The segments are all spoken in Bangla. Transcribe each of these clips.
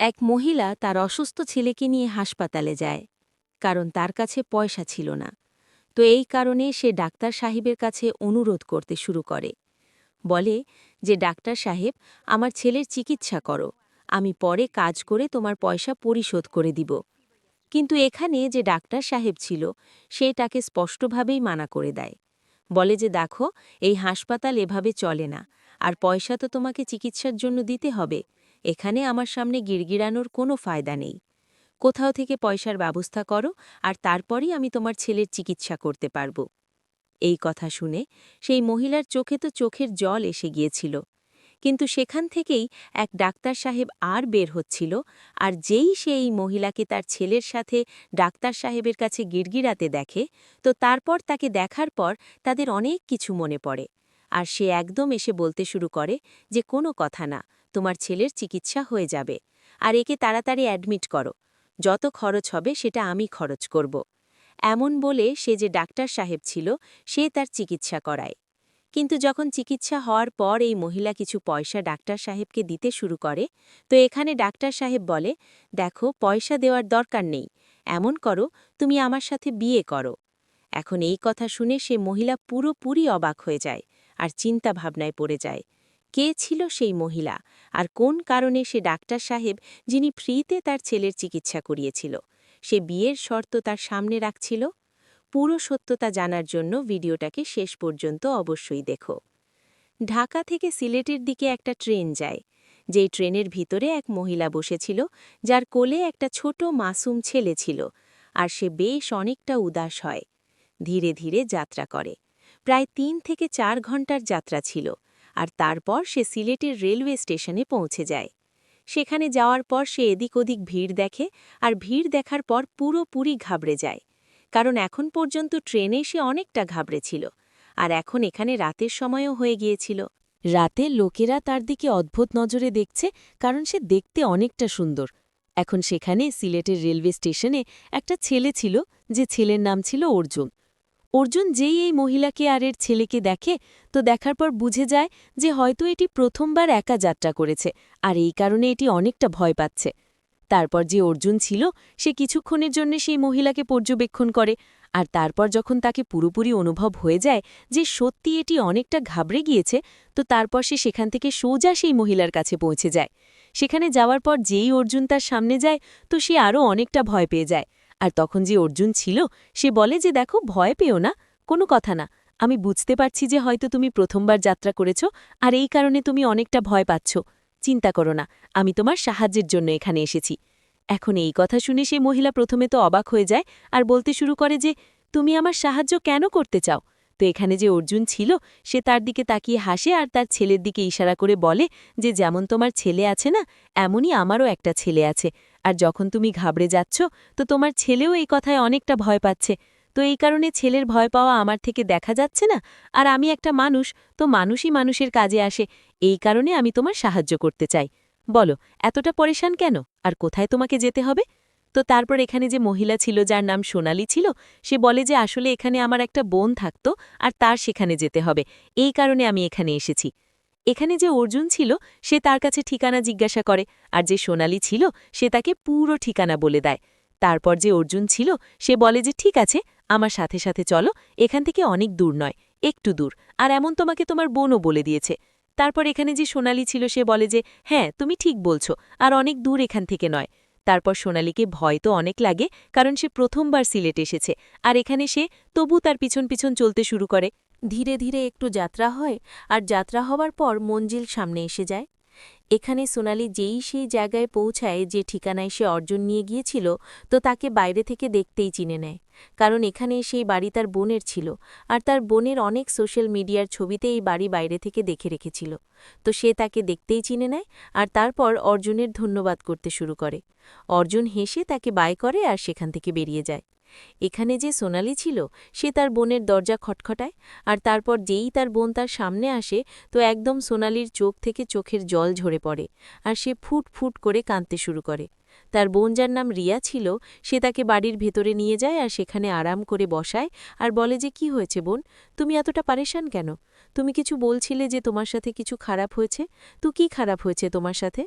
এক মহিলা তার অসুস্থ ছেলেকে নিয়ে হাসপাতালে যায়, কারণ তার কাছে পয়সা ছিল না। তো এই কারণে সে ডাক্তার সাহেবের কাছে অনুরোধ করতে শুরু করে। বলে যে ডাক্তার সাহেব, আমার ছেলের চিকিৎসা করো, আমি পরে কাজ করে তোমার পয়সা পরিশোধ করে দিব। কিন্তু এখানে যে ডাক্তার সাহেব ছিল, সে তাকে স্পষ্টভাবেই মানা করে দেয়। বলে যে দেখো, এই হাসপাতাল এভাবে চলে না, আর পয়সা তো তোমাকে চিকিৎসার জন্য দিতে হবে। এখানে আমার সামনে গিড়গিড়ানোর কোনো ফায়দা নেই। কোথাও থেকে পয়সার ব্যবস্থা করো, আর তারপরই আমি তোমার ছেলের চিকিৎসা করতে পারব। এই কথা শুনে সেই মহিলার চোখে তো চোখের জল এসে গিয়েছিল। কিন্তু সেখান থেকেই এক ডাক্তার সাহেব আর বের হচ্ছিল, আর যেই সে এই মহিলাকে তার ছেলের সাথে ডাক্তার সাহেবের কাছে গিড়গিড়াতে দেখে, তো তারপর তাকে দেখার পর তাদের অনেক কিছু মনে পড়ে। আর সে একদম এসে বলতে শুরু করে যে কোনো কথা না, তোমার ছেলের চিকিৎসা হয়ে যাবে, আর একে তাড়াতাড়ি অ্যাডমিট করো, যত খরচ হবে সেটা আমি খরচ করব। এমন বলে সে যে ডাক্তার সাহেব ছিল, সে তার চিকিৎসা করায়। কিন্তু যখন চিকিৎসা হওয়ার পর এই মহিলা কিছু পয়সা ডাক্তার সাহেবকে দিতে শুরু করে, তো এখানে ডাক্তার সাহেব বলে, দেখো, পয়সা দেওয়ার দরকার নেই, এমন করো, তুমি আমার সাথে বিয়ে করো। এখন এই কথা শুনে সে মহিলা পুরোপুরি অবাক হয়ে যায়, আর চিন্তা ভাবনায় পড়ে যায়। কে ছিল সেই মহিলা, আর কোন কারণে সে ডাক্তার সাহেব, যিনি ফ্রিতে তার ছেলের চিকিৎসা করিয়েছিল, সে বিয়ের শর্ত তার সামনে রাখছিল? পুরো সত্যতা জানার জন্য ভিডিওটাকে শেষ পর্যন্ত অবশ্যই দেখো। ঢাকা থেকে সিলেটের দিকে একটা ট্রেন যায়, যেই ট্রেনের ভিতরে এক মহিলা বসেছিল, যার কোলে একটা ছোট মাসুম ছেলে ছিল, আর সে বেশ অনেকটা উদাস হয়। ধীরে ধীরে যাত্রা করে। প্রায় ৩ থেকে ৪ ঘন্টার যাত্রা ছিল, আর তারপর সে সিলেটের রেলওয়ে স্টেশনে পৌঁছে যায়। সেখানে যাওয়ার পর সে এদিক ওদিক ভিড় দেখে, আর ভিড় দেখার পর পুরোপুরি ঘাবড়ে যায়। কারণ এখন পর্যন্ত ট্রেনে সে অনেকটা ঘাবড়ে ছিল, আর এখন এখানে রাতের সময়ও হয়ে গিয়েছিল। রাতে লোকেরা তার দিকে অদ্ভুত নজরে দেখছে, কারণ সে দেখতে অনেকটা সুন্দর। এখন সেখানে সিলেটের রেলওয়ে স্টেশনে একটা ছেলে ছিল, যে ছেলের নাম ছিল অর্জুন। অর্জুন যেই এই মহিলাকে আর এর ছেলেকে দেখে, তো দেখার পর বুঝে যায় যে হয়তো এটি প্রথমবার একা যাত্রা করেছে, আর এই কারণে এটি অনেকটা ভয় পাচ্ছে। তারপর যে অর্জুন ছিল, সে কিছুক্ষণের জন্য সেই মহিলাকে পর্যবেক্ষণ করে, আর তারপর যখন তাকে পুরোপুরি অনুভব হয়ে যায় যে সত্যি এটি অনেকটা ঘাবড়ে গিয়েছে, তো তারপর সে সেখান থেকে সোজা সেই মহিলার কাছে পৌঁছে যায়। সেখানে যাওয়ার পর যেই অর্জুন তার সামনে যায়, তো সে আরও অনেকটা ভয় পেয়ে যায়। আর তখন যে অর্জুন ছিল, সে বলে যে দেখো, ভয় পেও না, কোনো কথা না, আমি বুঝতে পারছি যে হয়তো তুমি প্রথমবার যাত্রা করেছ, আর এই কারণে তুমি অনেকটা ভয় পাচ্ছ। চিন্তা করো না, আমি তোমার সাহায্যের জন্য এখানে এসেছি। এখন এই কথা শুনে সে মহিলা প্রথমে তো অবাক হয়ে যায়, আর বলতে শুরু করে যে তুমি আমার সাহায্য কেন করতে চাও? তো এখানে যে অর্জুন ছিল, সে তার দিকে তাকিয়ে হাসে, আর তার ছেলের দিকে ইশারা করে বলে যে যেমন তোমার ছেলে আছে না, এমনই আমারও একটা ছেলে আছে, আর যখন তুমি ঘাবড়ে যাচ্ছ, তো তোমার ছেলেও এই কথায় অনেকটা ভয় পাচ্ছে। তো এই কারণে ছেলের ভয় পাওয়া আমার থেকে দেখা যাচ্ছে না, আর আমি একটা মানুষ, তো মানুষই মানুষের কাজে আসে, এই কারণে আমি তোমার সাহায্য করতে চাই। বলো, এতটা পরেশান কেন, আর কোথায় তোমাকে যেতে হবে? তো তারপর এখানে যে মহিলা ছিল, যার নাম সোনালি ছিল, সে বলে যে আসলে এখানে আমার একটা বোন থাকত, আর তার সেখানে যেতে হবে, এই কারণে আমি এখানে এসেছি। এখানে যে অর্জুন ছিল, সে তার কাছে ঠিকানা জিজ্ঞাসা করে, আর যে সোনালি ছিল, সে তাকে পুরো ঠিকানা বলে দেয়। তারপর যে অর্জুন ছিল, সে বলে যে ঠিক আছে, আমার সাথে সাথে চলো, এখান থেকে অনেক দূর নয়, একটু দূর, আর এমন তোমাকে তোমার বোনও বলে দিয়েছে। তারপর এখানে যে সোনালি ছিল, সে বলে যে হ্যাঁ, তুমি ঠিক বলছো, আর অনেক দূর এখান থেকে নয়। তারপর সোনালিকে ভয় তো অনেক লাগে, কারণ সে প্রথমবার সিলেট এসেছে, আর এখানে সে তবু তার পিছন পিছন চলতে শুরু করে। ধীরে ধীরে একটু যাত্রা হয়, আর যাত্রা হওয়ার পর মঞ্জিল সামনে এসে যায়। এখানে সোনালি যেই সেই জায়গায় পৌঁছায় যে ঠিকানায় সে অর্জন নিয়ে গিয়েছিল, তো তাকে বাইরে থেকে দেখতেই চিনে নেয়। কারণ এখানে সেই বাড়ি তার বোনের ছিল, আর তার বোনের অনেক সোশ্যাল মিডিয়ার ছবিতে এই বাড়ি বাইরে থেকে দেখে রেখেছিল। তো সে তাকে দেখতেই চিনে নেয়, আর তারপর অর্জুনের ধন্যবাদ করতে শুরু করে। অর্জুন হেসে তাকে বাই করে, আর সেখান থেকে বেরিয়ে যায়। এখানে যে সোনালি ছিল, সে তার বোনের দরজা খটখটায়, আর তারপর যেই তার বোন তার সামনে আসে, তো একদম সোনালির চোখ থেকে চোখের জল ঝরে পড়ে, আর সে ফুট ফুট করে কাঁদতে শুরু করে। তার বোন, যার নাম রিয়া ছিল, সে তাকে বাড়ির ভেতরে নিয়ে যায়, আর সেখানে আরাম করে বসায়, আর বলে যে কি হয়েছে বোন, তুমি এতটা পারেশান কেন? তুমি কিছু বলছিলে যে তোমার সাথে কিছু খারাপ হয়েছে, তো কি খারাপ হয়েছে তোমার সাথে?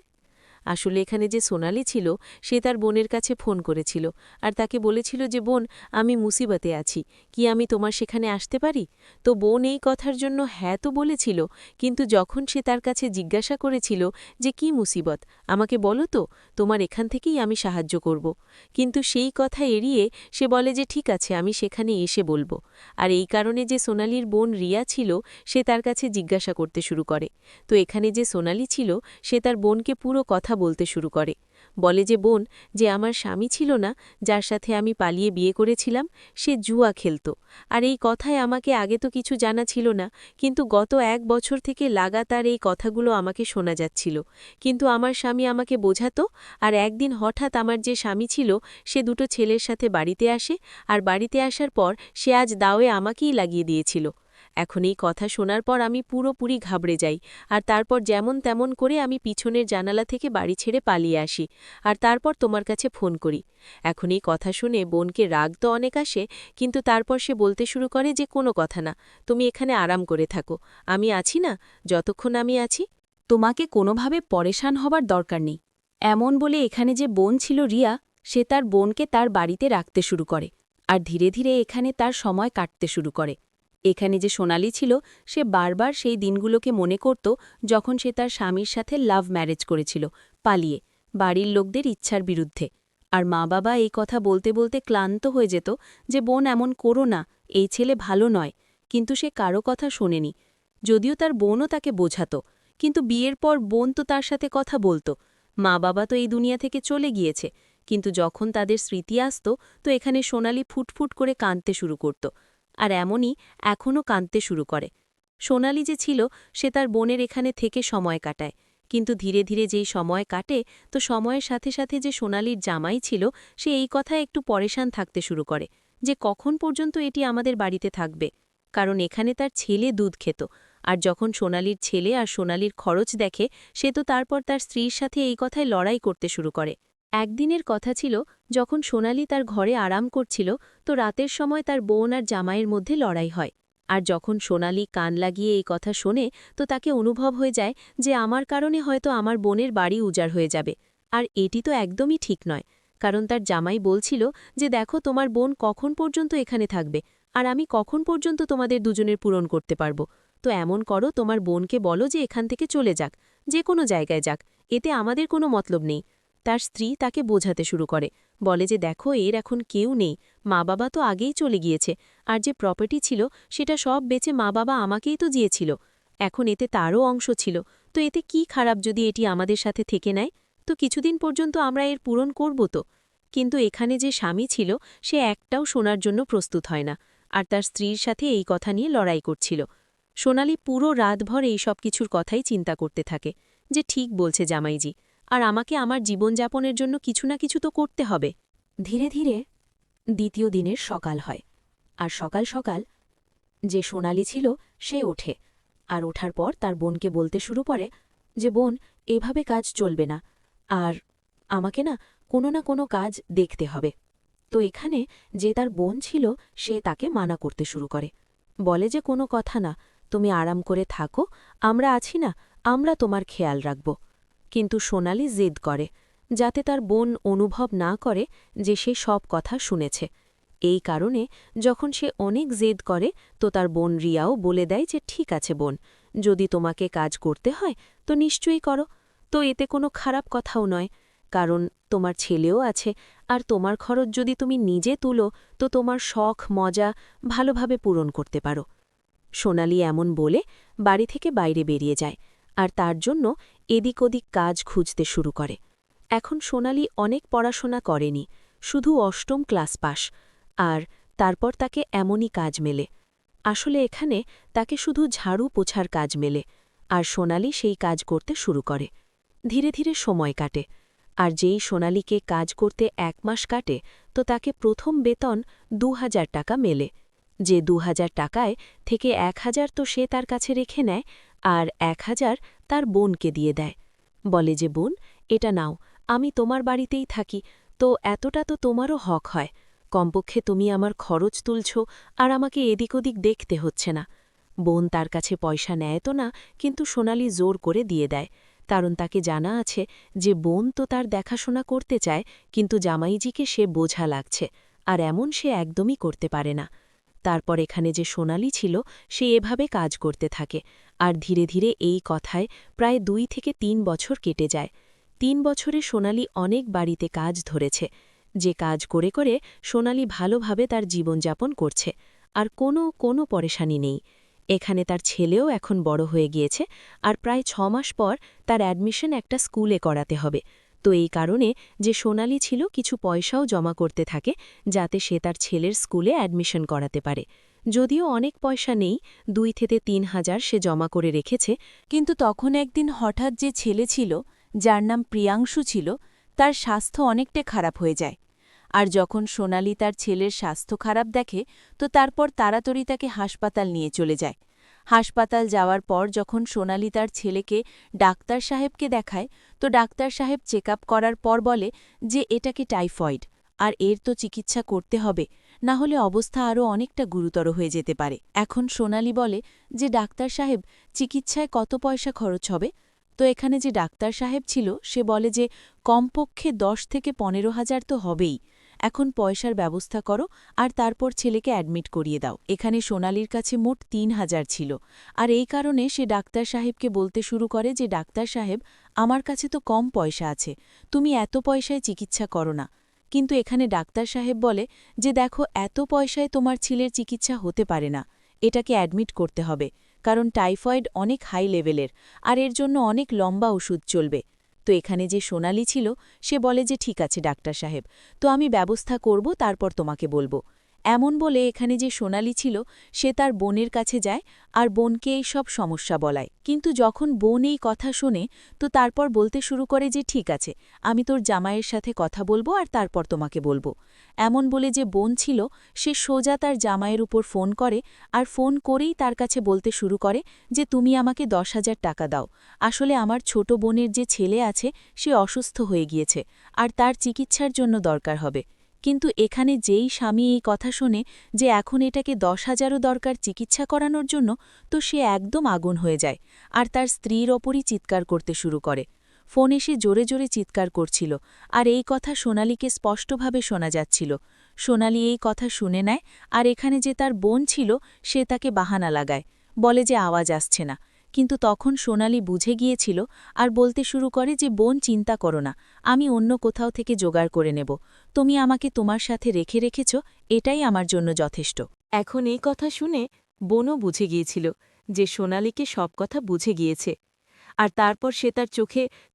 আসলে এখানে যে সোনালি ছিল সে তার বোনের কাছে ফোন করেছিল আর তাকে বলেছিল যে বোন, আমি মুসিবতে আছি, কি আমি তোমার সেখানে আসতে পারি? তো বোন এই কথার জন্য হ্যাঁ তো বলেছিল, কিন্তু যখন সে তার কাছে জিজ্ঞাসা করেছিল যে কি মুসিবত, আমাকে বলো তো, তোমার এখান থেকেই আমি সাহায্য করব। কিন্তু সেই কথা এড়িয়ে সে বলে যে ঠিক আছে, আমি সেখানে এসে বলবো। আর এই কারণে যে সোনালির বোন রিয়া ছিল সে তার কাছে জিজ্ঞাসা করতে শুরু করে। তো এখানে যে সোনালি ছিল সে তার বোনকে পুরো কথা বলতে শুরু করে। বলে যে বোন, যে আমার স্বামী ছিল না, যার সাথে আমি পালিয়ে বিয়ে করেছিলাম, সে জুয়া খেলত। আর এই কথায় আমাকে আগে তো কিছু জানা ছিল না, কিন্তু গত 1 বছর থেকে লাগাতার এই কথাগুলো আমাকে শোনা যাচ্ছিল। কিন্তু আমার স্বামী আমাকে বোঝাতো, আর একদিন হঠাৎ আমার যে স্বামী ছিল সে দুটো ছেলের সাথে বাড়িতে আসে, আর বাড়িতে আসার পর সে আজ দাওয়ে আমাকেই লাগিয়ে দিয়েছিল। এখন এই কথা শোনার পর আমি পুরোপুরি ঘাবড়ে যাই, আর তারপর যেমন তেমন করে আমি পিছনের জানালা থেকে বাড়ি ছেড়ে পালিয়ে আসি, আর তারপর তোমার কাছে ফোন করি। এখন এই কথা শুনে বোনকে রাগ তো অনেক আসে, কিন্তু তারপর সে বলতে শুরু করে যে কোনো কথা না, তুমি এখানে আরাম করে থাকো, আমি আছি না, যতক্ষণ আমি আছি তোমাকে কোনোভাবে পরেশান হবার দরকার নেই। এমন বলে এখানে যে বোন ছিল রিয়া, সে তার বোনকে তার বাড়িতে রাখতে শুরু করে, আর ধীরে ধীরে এখানে তার সময় কাটতে শুরু করে। এখানে যে সোনালি ছিল সে বারবার সেই দিনগুলোকে মনে করত যখন সে তার স্বামীর সাথে লাভ ম্যারেজ করেছিল, পালিয়ে, বাড়ির লোকদের ইচ্ছার বিরুদ্ধে। আর মা বাবা এই কথা বলতে বলতে ক্লান্ত হয়ে যেত যে বোন এমন করো না, এই ছেলে ভালো নয়, কিন্তু সে কারো কথা শোনেনি। যদিও তার বোনও তাকে বোঝাত, কিন্তু বিয়ের পর বোন তো তার সাথে কথা বলতো। মা বাবা তো এই দুনিয়া থেকে চলে গিয়েছে, কিন্তু যখন তাদের স্মৃতি আসত তো এখানে সোনালি ফুটফুট করে কাঁদতে শুরু করত। আর এমনই এখনও কাঁদতে শুরু করে। সোনালি যে ছিল সে তার বোনের এখানে থেকে সময় কাটায়, কিন্তু ধীরে ধীরে যেই সময় কাটে তো সময়ের সাথে সাথে যে সোনালির জামাই ছিল সে এই কথায় একটু পরেশান থাকতে শুরু করে যে কখন পর্যন্ত এটি আমাদের বাড়িতে থাকবে, কারণ এখানে তার ছেলে দুধ খেত। আর যখন সোনালির ছেলে আর সোনালির খরচ দেখে সে তো তারপর তার স্ত্রীর সাথে এই কথায় লড়াই করতে শুরু করে। একদিনের কথা ছিল যখন সোনালি তার ঘরে আরাম করছিল, তো রাতের সময় তার বোন আর জামাইয়ের মধ্যে লড়াই হয়। আর যখন সোনালি কান লাগিয়ে এই কথা শোনে তো তাকে অনুভব হয়ে যায় যে আমার কারণে হয়তো আমার বোনের বাড়ি উজাড় হয়ে যাবে। আর এটি তো একদমই ঠিক নয়, কারণ তার জামাই বলছিল যে দেখো তোমার বোন কখন পর্যন্ত এখানে থাকবে, আর আমি কখন পর্যন্ত তোমাদের দুজনের পূরণ করতে পারবো। তো এমন করো, তোমার বোনকে বলো যে এখান থেকে চলে যাক, যে কোনো জায়গায় যাক, এতে আমাদের কোনো মতলব নেই। তার স্ত্রী তাকে বোঝাতে শুরু করে, বলে যে দেখো এর এখন কেউ নেই, মা বাবা তো আগেই চলে গিয়েছে, আর যে প্রপার্টি ছিল সেটা সব বেচে মা বাবা আমাকেই তো দিয়েছিল, এখন এতে তারও অংশ ছিল, তো এতে কি খারাপ যদি এটি আমাদের সাথে থেকে নেয়, তো কিছুদিন পর্যন্ত আমরা এর পূরণ করব তো। কিন্তু এখানে যে স্বামী ছিল সে একটাও শোনার জন্য প্রস্তুত হয় না, আর তার স্ত্রীর সাথে এই কথা নিয়ে লড়াই করছিল। সোনালি পুরো রাতভর এই সব কিছুর কথাই চিন্তা করতে থাকে যে ঠিক বলছে জামাইজি, আর আমাকে আমার জীবনযাপনের জন্য কিছু না কিছু তো করতে হবে। ধীরে ধীরে দ্বিতীয় দিনের সকাল হয়, আর সকাল সকাল যে সোনালি ছিল সে ওঠে, আর ওঠার পর তার বোনকে বলতে শুরু করে যে বোন, এভাবে কাজ চলবে না, আর আমাকে না কোনো কাজ দেখতে হবে। তো এখানে যে তার বোন ছিল সে তাকে মানা করতে শুরু করে, বলে যে কোনো কথা না, তুমি আরাম করে থাকো, আমরা আছি না, আমরা তোমার খেয়াল রাখব। কিন্তু সোনালি জেদ করে যাতে তার বোন অনুভব না করে যে সে সব কথা শুনেছে। এই কারণে যখন সে অনেক জেদ করে তো তার বোন রিয়াও বলে দেয় যে ঠিক আছে বোন, যদি তোমাকে কাজ করতে হয় তো নিশ্চয়ই করো, তো এতে কোনো খারাপ কথাও নয়, কারণ তোমার ছেলেও আছে, আর তোমার খরচ যদি তুমি নিজে তুলো তো তোমার শখ মজা ভালোভাবে পূরণ করতে পারো। সোনালি এমন বলে বাড়ি থেকে বাইরে বেরিয়ে যায়, আর তার জন্য এদিক ওদিক কাজ খুঁজতে শুরু করে। এখন সোনালি অনেক পড়াশোনা করেনি, শুধু অষ্টম ক্লাস পাস, আর তারপর তাকে এমনই কাজ মেলে। আসলে এখানে তাকে শুধু ঝাড়ু পোছার কাজ মেলে, আর সোনালি সেই কাজ করতে শুরু করে। ধীরে ধীরে সময় কাটে, আর যেই সোনালিকে কাজ করতে 1 মাস কাটে তো তাকে প্রথম বেতন 2000 টাকা মেলে। যে 2000 টাকায় থেকে 1000 তো সে তার কাছে রেখে নেয়, আর 1000 তার বোনকে দিয়ে দেয়। বলে যে বোন, এটা নাও, আমি তোমার বাড়িতেই থাকি, তো এতটা তো তোমারও হক হয়, কমপক্ষে তুমি আমার খরচ তুলছ, আর আমাকে এদিক ওদিক দেখতে হচ্ছে না। বোন তার কাছে পয়সা নেয় তো না, কিন্তু সোনালি জোর করে দিয়ে দেয়, কারণ তাকে জানা আছে যে বোন তো তার দেখাশোনা করতে চায়, কিন্তু জামাইজিকে সে বোঝা লাগছে, আর এমন সে একদমই করতে পারে না। তারপর এখানে যে সোনালি ছিল সে এভাবে কাজ করতে থাকে, আর ধীরে ধীরে এই কথায় প্রায় 2 থেকে 3 বছর কেটে যায়। 3 বছরে সোনালি অনেক বাড়িতে কাজ ধরেছে, যে কাজ করে করে সোনালি ভালোভাবে তার জীবনযাপন করছে, আর কোনো পরেশানি নেই। এখানে তার ছেলেও এখন বড় হয়ে গিয়েছে, আর প্রায় 6 মাস পর তার অ্যাডমিশন একটা স্কুলে করাতে হবে। তো এই কারণে যে সোনালি ছিল কিছু পয়সাও জমা করতে থাকে, যাতে সে তার ছেলের স্কুলে অ্যাডমিশন করাতে পারে। যদিও অনেক পয়সা নেই, 2 থেকে 3,000 সে জমা করে রেখেছে। কিন্তু তখন একদিন হঠাৎ যে ছেলে ছিল, যার নাম প্রিয়াংশু ছিল, তার স্বাস্থ্য অনেকটা খারাপ হয়ে যায়। আর যখন সোনালি তার ছেলের স্বাস্থ্য খারাপ দেখে, তো তারপর তাড়াতাড়ি তাকে হাসপাতাল নিয়ে চলে যায়। হাসপাতাল যাওয়ার পর যখন সোনালি তার ছেলেকে ডাক্তার সাহেবকে দেখায়, তো ডাক্তার সাহেব চেক আপ করার পর বলে যে এটাকে টাইফয়েড, আর এর তো চিকিৎসা করতে হবে, না হলে অবস্থা আরও অনেকটা গুরুতর হয়ে যেতে পারে। এখন সোনালি বলে যে ডাক্তার সাহেব, চিকিৎসায় কত পয়সা খরচ হবে? তো এখানে যে ডাক্তার সাহেব ছিল সে বলে যে কমপক্ষে 10 থেকে 15,000 তো হবেই। এখন পয়সার ব্যবস্থা করো, আর তারপর ছেলেকে অ্যাডমিট করিয়ে দাও। এখানে সোনালির কাছে মোট 3,000 ছিল, আর এই কারণে সে ডাক্তার সাহেবকে বলতে শুরু করে যে ডাক্তার সাহেব, আমার কাছে তো কম পয়সা আছে, তুমি এত পয়সায় চিকিৎসা করো না। কিন্তু এখানে ডাক্তার সাহেব বলে যে দেখো, এত পয়সায় তোমার ছেলের চিকিৎসা হতে পারে না, এটাকে অ্যাডমিট করতে হবে, কারণ টাইফয়েড অনেক হাই লেভেলের, আর এর জন্য অনেক লম্বা ওষুধ চলবে। তো এখানে যে সোনালি ছিল সে বলে যে ঠিক আছে ডাক্তার সাহেব, তো আমি ব্যবস্থা করব, তারপর তোমাকে বলবো। এমন বলে এখানে যে সোনালি ছিল সে তার বোনের কাছে যায়, আর বোনকে এই সব সমস্যা বলায়। কিন্তু যখন বোন এই কথা শোনে, তো তারপর বলতে শুরু করে যে ঠিক আছে, আমি তোর জামাইয়ের সাথে কথা বলবো আর তারপর তোমাকে বলবো। এমন বলে যে বোন ছিল সে সোজা তার জামাইয়ের উপর ফোন করে, আর ফোন করেই তার কাছে বলতে শুরু করে যে তুমি আমাকে 10,000 টাকা দাও, আসলে আমার ছোট বোনের যে ছেলে আছে সে অসুস্থ হয়ে গিয়েছে, আর তার চিকিৎসার জন্য দরকার হবে। কিন্তু এখানে যেই স্বামী এই কথা শোনে যে এখন এটাকে 10,000ও দরকার চিকিৎসা করানোর জন্য, তো সে একদম আগুন হয়ে যায়, আর তার স্ত্রীর ওপরই চিৎকার করতে শুরু করে। ফোন এসে জোরে জোরে চিৎকার করছিল, আর এই কথা সোনালীকে স্পষ্টভাবে শোনা যাচ্ছিল। সোনালী এই কথা শুনে নেয়, আর এখানে যে তার বোন ছিল সে তাকে বাহানা লাগায়, বলে যে আওয়াজ আসছে না। কিন্তু তখন সোনালী বুঝে গিয়েছিল, আর বলতে শুরু করে যে বোন, চিন্তা করো না, আমি অন্য কোথাও থেকে জোগাড় করে নেব, তুমি আমাকে তোমার সাথে রেখে রেখেছ, এটাই আমার জন্য যথেষ্ট। এখন এই কথা শুনে বোনও বুঝে গিয়েছিল যে সোনালীকে সব কথা বুঝে গিয়েছে, আর তারপর সে তার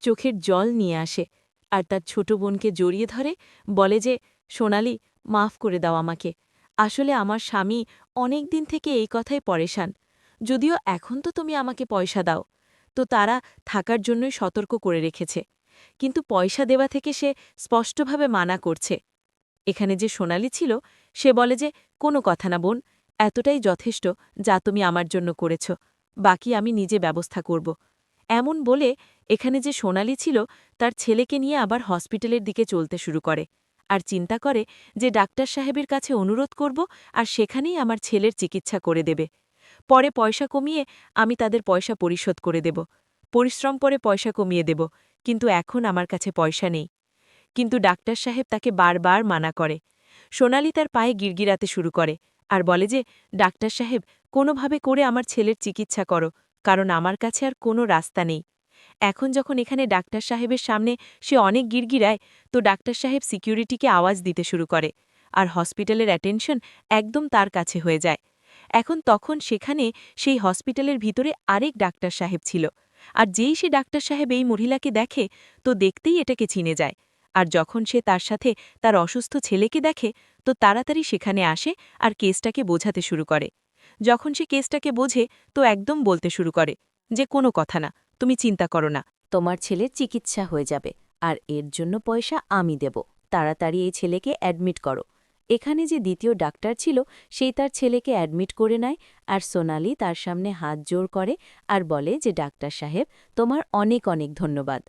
চোখের জল নিয়ে আসে, আর তার ছোট বোনকে জড়িয়ে ধরে, বলে যে সোনালী, মাফ করে দাও আমাকে, আসলে আমার স্বামী অনেক দিন থেকে এই কথাই পরেশান, যদিও এখন তো তুমি আমাকে পয়সা দাও, তো তারা থাকার জন্যই সতর্ক করে রেখেছে, কিন্তু পয়সা দেওয়া থেকে সে স্পষ্টভাবে মানা করছে। এখানে যে সোনালী ছিল সে বলে যে কোনো কথা না বোন, এতটাই যথেষ্ট যা তুমি আমার জন্য করেছ, বাকি আমি নিজে ব্যবস্থা করব। এমন বলে এখানে যে সোনালী ছিল তার ছেলেকে নিয়ে আবার হসপিটালের দিকে চলতে শুরু করে, আর চিন্তা করে যে ডাক্তার সাহেবের কাছে অনুরোধ করব, আর সেখানেই আমার ছেলের চিকিৎসা করে দেবে। পরে পয়সা কমিয়ে আমি তাদের পয়সা পরিশোধ করে দেব, পরিশ্রম করে পয়সা কমিয়ে দেব, কিন্তু এখন আমার কাছে পয়সা নেই। কিন্তু ডাক্তার সাহেব তাকে বারবার মানা করে। সোনালী তার পায়ে গিরগিরাতে শুরু করে, আর বলে যে ডাক্তার সাহেব, কোনোভাবে করে আমার ছেলের চিকিৎসা করো, কারণ আমার কাছে আর কোনো রাস্তা নেই। এখন যখন এখানে ডাক্তার সাহেবের সামনে সে অনেক গিরগিরায়, তো ডাক্তার সাহেব সিকিউরিটিকে আওয়াজ দিতে শুরু করে, আর হসপিটালের অ্যাটেনশন একদম তার কাছে হয়ে যায়। এখন তখন সেখানে সেই হসপিটালের ভিতরে আরেক ডাক্তার সাহেব ছিল, আর যেই সে ডাক্তার সাহেব এই মহিলাকে দেখে, তো দেখতেই এটাকে চিনে যায়। আর যখন সে তার সাথে তার অসুস্থ ছেলেকে দেখে, তো তাড়াতাড়ি সেখানে আসে আর কেসটাকে বোঝাতে শুরু করে। যখন সে কেসটাকে বোঝে, তো একদম বলতে শুরু করে যে কোনো কথা না, তুমি চিন্তা করো না, তোমার ছেলের চিকিৎসা হয়ে যাবে, আর এর জন্য পয়সা আমি দেব, তাড়াতাড়ি এই ছেলেকে অ্যাডমিট করো। এখানে যে দ্বিতীয় ডাক্তার ছিল সেই তার ছেলেকে অ্যাডমিট করে নেয়, আর সোনালী তার সামনে হাত জোড় করে আর বলে যে ডাক্তার সাহেব, তোমার অনেক অনেক ধন্যবাদ।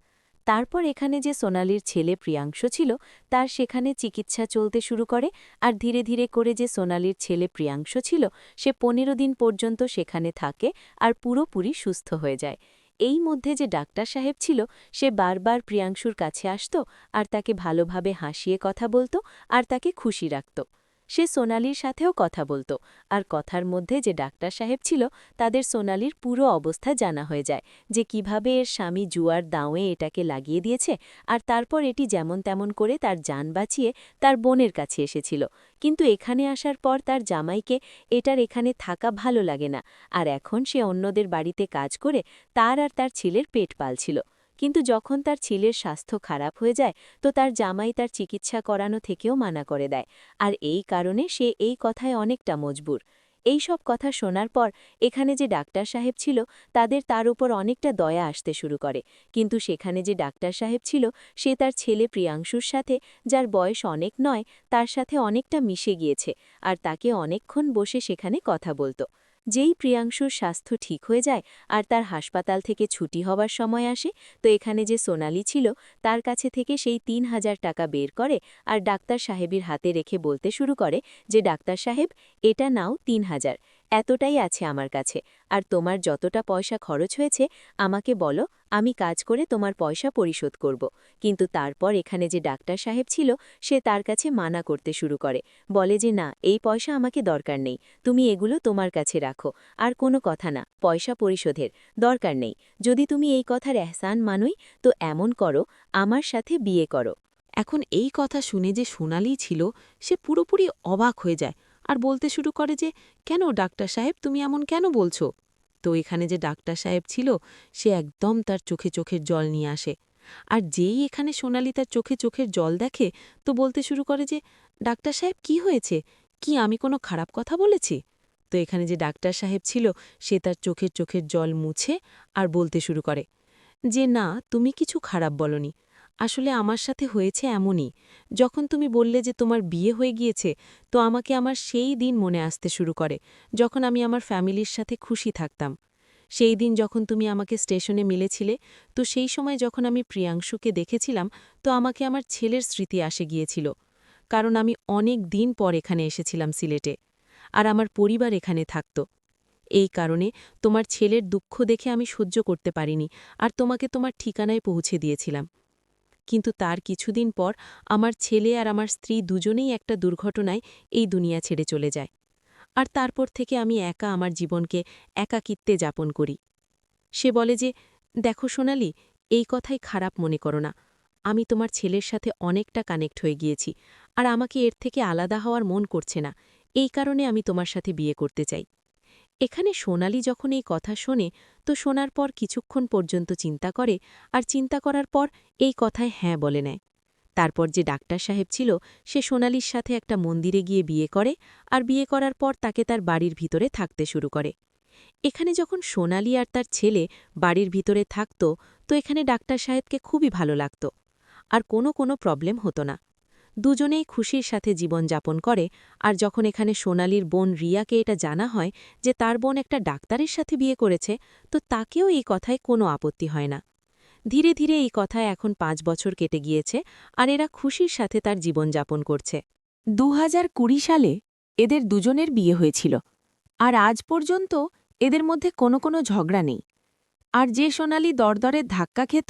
তারপর এখানে যে সোনালীর ছেলে প্রিয়াংশ ছিল তার সেখানে চিকিৎসা চলতে শুরু করে, আর ধীরে ধীরে করে যে সোনালীর ছেলে প্রিয়াংশ ছিল সে 15 দিন পর্যন্ত সেখানে থাকে আর পুরোপুরি সুস্থ হয়ে যায়। এই মধ্যে যে ডাক্তার সাহেব ছিল সে বারবার প্রিয়াংশুর কাছে আসত আর তাকে ভালোভাবে হাসিয়ে কথা বলতো আর তাকে খুশি রাখত। সে সোনালির সাথেও কথা বলতো, আর কথার মধ্যে যে ডাক্তার সাহেব ছিল তাদের সোনালির পুরো অবস্থা জানা হয়ে যায়, যে কিভাবে এর স্বামী জুয়ার দাঁওয়ে এটাকে লাগিয়ে দিয়েছে, আর তারপর এটি যেমন তেমন করে তার জান বাঁচিয়ে তার বোনের কাছে এসেছিল। কিন্তু এখানে আসার পর তার জামাইকে এটার এখানে থাকা ভালো লাগে না, আর এখন সে অন্যদের বাড়িতে কাজ করে তার আর তার ছেলের পেট পালছিল। কিন্তু যখন তার ছেলের স্বাস্থ্য খারাপ হয়ে যায় তো তার জামাই তার চিকিৎসা করানো থেকেও মানা করে দেয়, আর এই কারণে সে এই কথায় অনেকটা মজবুর। এই সব কথা শোনার পর এখানে যে ডাক্তার সাহেব ছিল তার উপর অনেকটা দয়া আসতে শুরু করে। কিন্তু সেখানে যে ডাক্তার সাহেব ছিল সে তার ছেলে প্রিয়াংশুর সাথে, যার বয়স অনেক নয়, তার সাথে অনেকটা মিশে গিয়েছে, আর তাকে অনেকক্ষণ বসে সেখানে কথা বলতো। যেই প্রিয়াংশুর স্বাস্থ্য ঠিক হয়ে যায় আর তার হাসপাতাল থেকে ছুটি হবার সময় আসে, তো এখানে যে সোনালি ছিল তার কাছে থেকে সেই ৩,০০০ টাকা বের করে আর ডাক্তার সাহেবের হাতে রেখে বলতে শুরু করে যে, ডাক্তার সাহেব, এটা নাও ৩,০০০, এতটাই আছে আমার কাছে, আর তোমার যতটা পয়সা খরচ হয়েছে আমাকে বলো, আমি কাজ করে তোমার পয়সা পরিশোধ করব। কিন্তু তারপর এখানে যে ডাক্তার সাহেব ছিল সে তার কাছে মানা করতে শুরু করে, বলে যে না, এই পয়সা আমাকে দরকার নেই, তুমি এগুলো তোমার কাছে রাখো, আর কোনো কথা না, পয়সা পরিশোধের দরকার নেই, যদি তুমি এই কথার এহসান মানোই তো এমন করো, আমার সাথে বিয়ে করো। এখন এই কথা শুনে যে সোনালি ছিল সে পুরোপুরি অবাক হয়ে যায় আর বলতে শুরু করে যে, কেন ডাক্তার সাহেব, তুমি এমন কেন বলছো? তো এখানে যে ডাক্তার সাহেব ছিল সে একদম তার চোখে চোখের জল নিয়ে আসে। আর যেই এখানে সোনালি তার চোখে চোখের জল দেখে তো বলতে শুরু করে যে, ডাক্তার সাহেব, কি হয়েছে? কি আমি কোনো খারাপ কথা বলেছি? তো এখানে যে ডাক্তার সাহেব ছিল সে তার চোখের চোখের জল মুছে আর বলতে শুরু করে যে, না, তুমি কিছু খারাপ বলনি, আসলে আমার সাথে হয়েছে এমনই। যখন তুমি বললে যে তোমার বিয়ে হয়ে গিয়েছে, তো আমাকে আমার সেই দিন মনে আসতে শুরু করে যখন আমি আমার ফ্যামিলির সাথে খুশি থাকতাম। সেই দিন যখন তুমি আমাকে স্টেশনে মিলেছিলে, তো সেই সময় যখন আমি প্রিয়াংশুকে দেখেছিলাম তো আমাকে আমার ছেলের স্মৃতি আসে গিয়েছিল, কারণ আমি অনেক দিন পর এখানে এসেছিলাম সিলেটে, আর আমার পরিবার এখানে থাকত। এই কারণে তোমার ছেলের দুঃখ দেখে আমি সহ্য করতে পারিনি আর তোমাকে তোমার ঠিকানায় পৌঁছে দিয়েছিলাম। কিন্তু তার কিছুদিন পর আমার ছেলে আর আমার স্ত্রী দুজনেই একটা দুর্ঘটনায় এই দুনিয়া ছেড়ে চলে যায়, আর তারপর থেকে আমি একা আমার জীবনকে একাকিত্বে যাপন করি। সে বলে যে, দেখো সোনালি, এই কথাই খারাপ মনে করো না, আমি তোমার ছেলের সাথে অনেকটা কানেক্ট হয়ে গিয়েছি, আর আমাকে এর থেকে আলাদা হওয়ার মন করছে না, এই কারণে আমি তোমার সাথে বিয়ে করতে চাই। এখানে সোনালি যখন এই কথা শোনে তো শোনার পর কিছুক্ষণ পর্যন্ত চিন্তা করে, আর চিন্তা করার পর এই কথায় হ্যাঁ বলে নেয়। তারপর যে ডাক্তার সাহেব ছিল সে সোনালির সাথে একটা মন্দিরে গিয়ে বিয়ে করে, আর বিয়ে করার পর তাকে তার বাড়ির ভিতরে থাকতে শুরু করে। এখানে যখন সোনালি আর তার ছেলে বাড়ির ভিতরে থাকত তো এখানে ডাক্তার সাহেবকে খুবই ভালো লাগত, আর কোনো প্রবলেম হতো না। দুজনেই খুশির সাথে জীবন যাপন করে। আর যখন এখানে সোনালির বোন রিয়াকে এটা জানা হয় যে তার বোন একটা ডাক্তারের সাথে বিয়ে করেছে, তো তাকেও এই কথায় কোনো আপত্তি হয় না। ধীরে ধীরে এই কথায় এখন ৫ বছর কেটে গিয়েছে, আর এরা খুশির সাথে তার জীবন যাপন করছে। ২০২০ সালে এদের দুজনের বিয়ে হয়েছিল, আর আজ পর্যন্ত এদের মধ্যে কোনো ঝগড়া নেই। আর যে সোনালি দরদরে ধাক্কা খেত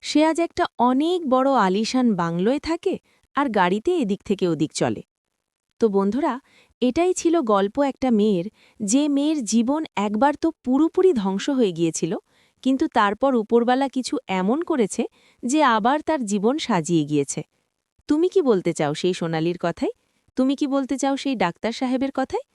সে আজ একটা অনেক বড় আলিশান বাংলোয় থাকে আর গাড়িতে এদিক থেকে ওদিক চলে। তো বন্ধুরা, এটাই ছিল গল্প একটা মেয়ের, যে মেয়ের জীবন একবার তো পুরোপুরি ধ্বংস হয়ে গিয়েছিল, কিন্তু তারপর উপরবালা কিছু এমন করেছে যে আবার তার জীবন সাজিয়ে গিয়েছে। তুমি কি বলতে চাও সেই সোনালির কথায়? তুমি কি বলতে চাও সেই ডাক্তার সাহেবের কথায়?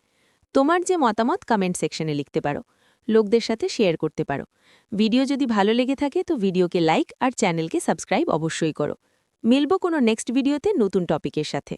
তোমার যে মতামত কমেন্ট সেকশনে লিখতে পারো, লোকদের সাথে শেয়ার করতে পারো। ভিডিও যদি ভালো লেগে থাকে তো ভিডিওকে লাইক আর চ্যানেলকে সাবস্ক্রাইব অবশ্যই করো। মিলব কোনো নেক্সট ভিডিওতে নতুন টপিকের সাথে।